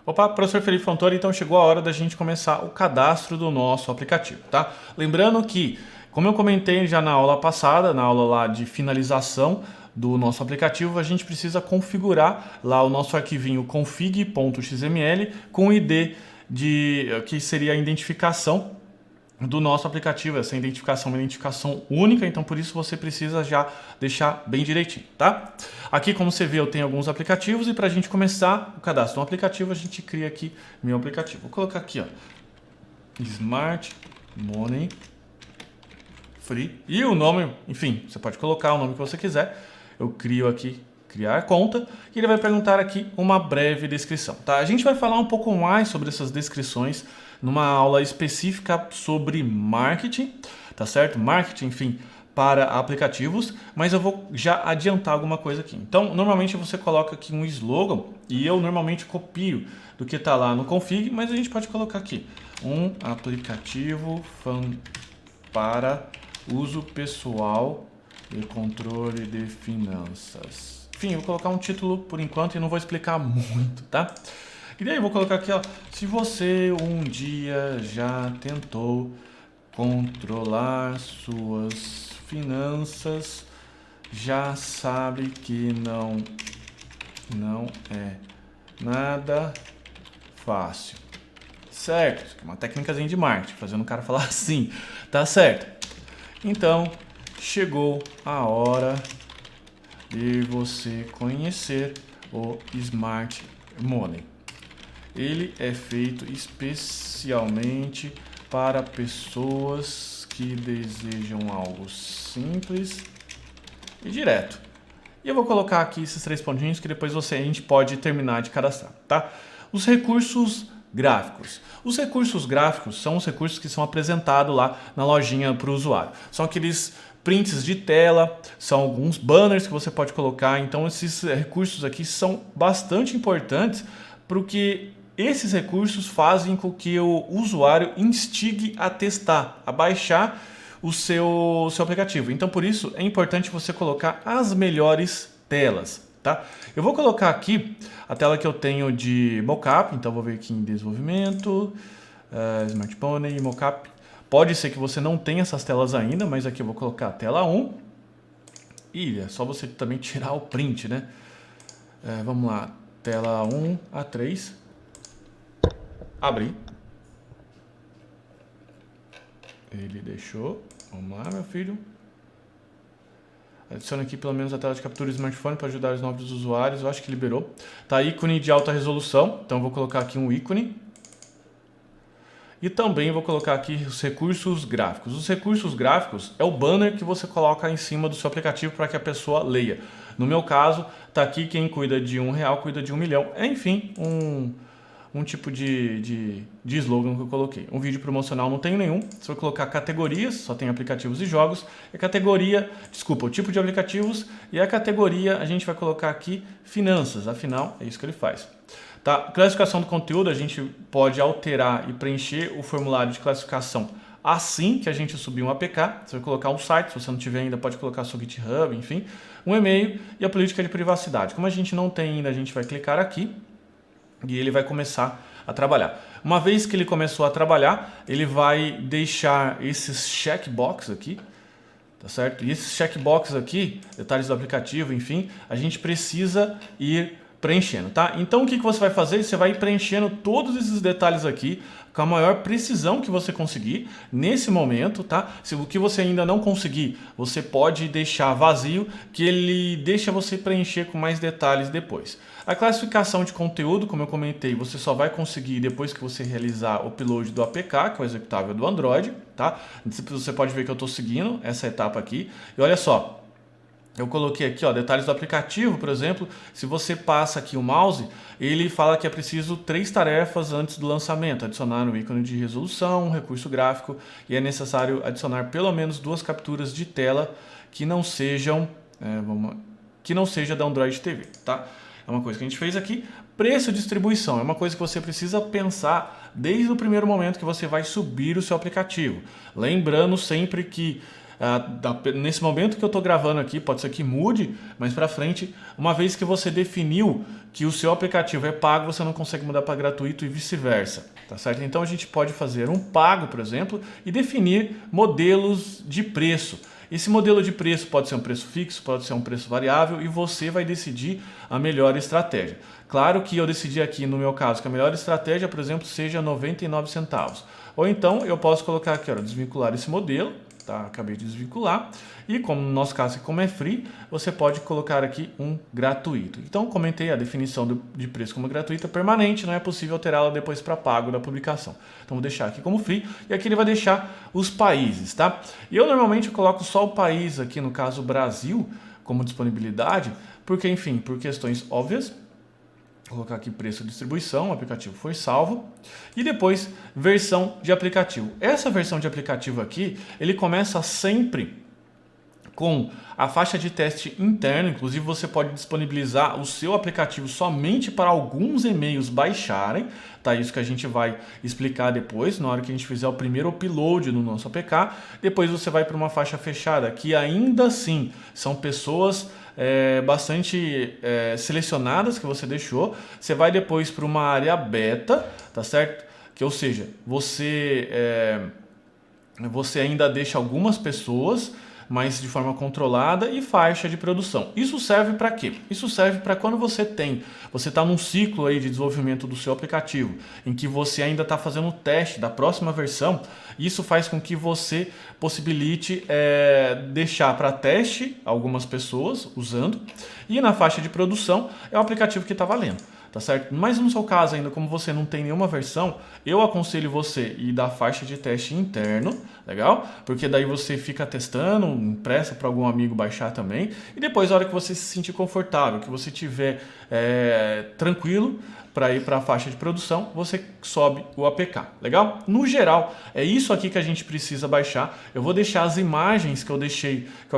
Opa, professor Felipe Fontoura, então chegou a hora da gente começar o cadastro do nosso aplicativo, tá? Lembrando que, como eu comentei já na aula passada, na aula lá de finalização do nosso aplicativo, a gente precisa configurar lá o nosso arquivinho config.xml com o ID que seria a identificação do nosso aplicativo. Essa identificação é uma identificação única, então por isso você precisa já deixar bem direitinho, tá? Aqui, como você vê, eu tenho alguns aplicativos e para a gente começar o cadastro de um aplicativo, a gente cria aqui meu aplicativo. Vou colocar aqui, ó, Smart Money Free e o nome, enfim, você pode colocar o nome que você quiser. Eu crio aqui criar conta e ele vai perguntar aqui uma breve descrição, tá? A gente vai falar um pouco mais sobre essas descrições numa aula específica sobre marketing, tá certo? Marketing, enfim, para aplicativos, mas eu vou já adiantar alguma coisa aqui. Então, normalmente você coloca aqui um slogan e eu normalmente copio do que está lá no config, mas a gente pode colocar aqui um aplicativo para uso pessoal e controle de finanças. Enfim, eu vou colocar um título por enquanto e não vou explicar muito, tá? E daí eu vou colocar aqui, ó, se você um dia já tentou controlar suas finanças, já sabe que não é nada fácil. Certo? Isso aqui é uma técnicazinha de marketing, fazendo o cara falar assim, tá certo? Então, chegou a hora de você conhecer o Smart Money. Ele é feito especialmente para pessoas que desejam algo simples e direto. E eu vou colocar aqui esses 3 pontinhos que depois a gente pode terminar de cadastrar, tá? Os recursos gráficos. Os recursos gráficos são os recursos que são apresentados lá na lojinha para o usuário. São aqueles prints de tela, são alguns banners que você pode colocar. Então esses recursos aqui são bastante importantes porque esses recursos fazem com que o usuário instigue a testar, a baixar o seu aplicativo. Então, por isso, é importante você colocar as melhores telas, tá? Eu vou colocar aqui a tela que eu tenho de mockup. Então, vou ver aqui em desenvolvimento, Smart Money, mockup. Pode ser que você não tenha essas telas ainda, mas aqui eu vou colocar a tela 1. E é só você também tirar o print, né? Vamos lá, tela 1 a 3. Abrir. Ele deixou. Vamos lá, meu filho. Adiciona aqui pelo menos a tela de captura do smartphone para ajudar os novos usuários. Eu acho que liberou. Tá, ícone de alta resolução. Então vou colocar aqui um ícone. E também vou colocar aqui os recursos gráficos. Os recursos gráficos é o banner que você coloca em cima do seu aplicativo para que a pessoa leia. No meu caso, tá aqui quem cuida de R$1 cuida de 1 milhão. Enfim, um tipo de slogan que eu coloquei. Um vídeo promocional não tenho nenhum. Se eu colocar categorias, só tem aplicativos e jogos. A categoria, desculpa, o tipo de aplicativos. E a categoria a gente vai colocar aqui finanças. Afinal, é isso que ele faz. Tá? Classificação do conteúdo, a gente pode alterar e preencher o formulário de classificação assim que a gente subir um APK. Você vai colocar um site, se você não tiver ainda, pode colocar seu GitHub, enfim. Um e-mail e a política de privacidade. Como a gente não tem ainda, a gente vai clicar aqui. E ele vai começar a trabalhar. Uma vez que ele começou a trabalhar, ele vai deixar esses checkbox aqui, tá certo? E esses checkbox aqui, detalhes do aplicativo, enfim, a gente precisa ir preenchendo, tá? Então o que você vai fazer? Você vai ir preenchendo todos esses detalhes aqui com a maior precisão que você conseguir nesse momento, tá? Se o que você ainda não conseguir, você pode deixar vazio, que ele deixa você preencher com mais detalhes depois. A classificação de conteúdo, como eu comentei, você só vai conseguir depois que você realizar o upload do APK, que é o executável do Android, tá? Você pode ver que eu estou seguindo essa etapa aqui. E olha só, eu coloquei aqui, ó, detalhes do aplicativo, por exemplo. Se você passa aqui o mouse, ele fala que é preciso 3 tarefas antes do lançamento. Adicionar um ícone de resolução, um recurso gráfico e é necessário adicionar pelo menos 2 capturas de tela que não sejam, que não seja da Android TV, tá? É uma coisa que a gente fez aqui. Preço de distribuição é uma coisa que você precisa pensar desde o primeiro momento que você vai subir o seu aplicativo. Lembrando sempre que nesse momento que eu estou gravando aqui, pode ser que mude mais para frente, uma vez que você definiu que o seu aplicativo é pago, você não consegue mudar para gratuito e vice-versa, tá certo? Então a gente pode fazer um pago, por exemplo, e definir modelos de preço. Esse modelo de preço pode ser um preço fixo, pode ser um preço variável e você vai decidir a melhor estratégia. Claro que eu decidi aqui, no meu caso, que a melhor estratégia, por exemplo, seja 99 centavos. Ou então eu posso colocar aqui, ó, desvincular esse modelo, tá? Acabei de desvincular. E como no nosso caso, como é free, você pode colocar aqui um gratuito. Então, comentei a definição de preço como gratuita permanente, não é possível alterá-la depois para pago da publicação. Então, vou deixar aqui como free e aqui ele vai deixar os países, tá? E eu normalmente coloco só o país aqui, no caso Brasil, como disponibilidade, porque, enfim, por questões óbvias. Vou colocar aqui preço de distribuição, o aplicativo foi salvo. E depois, versão de aplicativo. Essa versão de aplicativo aqui, ele começa sempre com a faixa de teste interno. Inclusive você pode disponibilizar o seu aplicativo somente para alguns e-mails baixarem, tá? Isso que a gente vai explicar depois, na hora que a gente fizer o primeiro upload no nosso APK. Depois você vai para uma faixa fechada, que ainda assim são pessoas bastante selecionadas que você deixou. Você vai depois para uma área beta, tá certo? Que, ou seja, você ainda deixa algumas pessoas, mas de forma controlada, e faixa de produção. Isso serve para quê? Isso serve para quando você está num ciclo aí de desenvolvimento do seu aplicativo, em que você ainda está fazendo o teste da próxima versão. Isso faz com que você possibilite deixar para teste algumas pessoas usando, e na faixa de produção é o aplicativo que está valendo. Tá certo? Mas no seu caso ainda, como você não tem nenhuma versão, eu aconselho você ir da faixa de teste interno, legal? Porque daí você fica testando, empresta para algum amigo baixar também, e depois, na hora que você se sentir confortável, que você tiver tranquilo para ir para a faixa de produção, você sobe o APK, legal? No geral, é isso aqui que a gente precisa baixar. Eu vou deixar as imagens que eu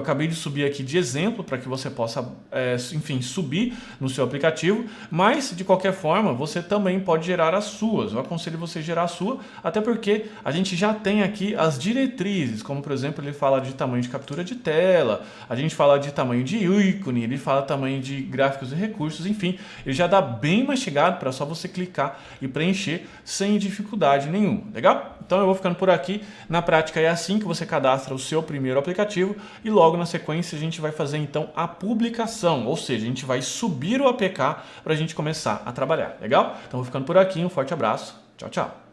acabei de subir aqui de exemplo, para que você possa, enfim, subir no seu aplicativo, mas de qualquer forma, você também pode gerar as suas. Eu aconselho você gerar a sua, até porque a gente já tem aqui as diretrizes, como por exemplo, ele fala de tamanho de captura de tela, a gente fala de tamanho de ícone, ele fala tamanho de gráficos e recursos, enfim, ele já dá bem mastigado para só você clicar e preencher sem dificuldade nenhuma, legal? Então eu vou ficando por aqui. Na prática é assim que você cadastra o seu primeiro aplicativo e logo na sequência a gente vai fazer então a publicação, ou seja, a gente vai subir o APK para a gente começar a trabalhar, legal? Então vou ficando por aqui, um forte abraço, tchau, tchau!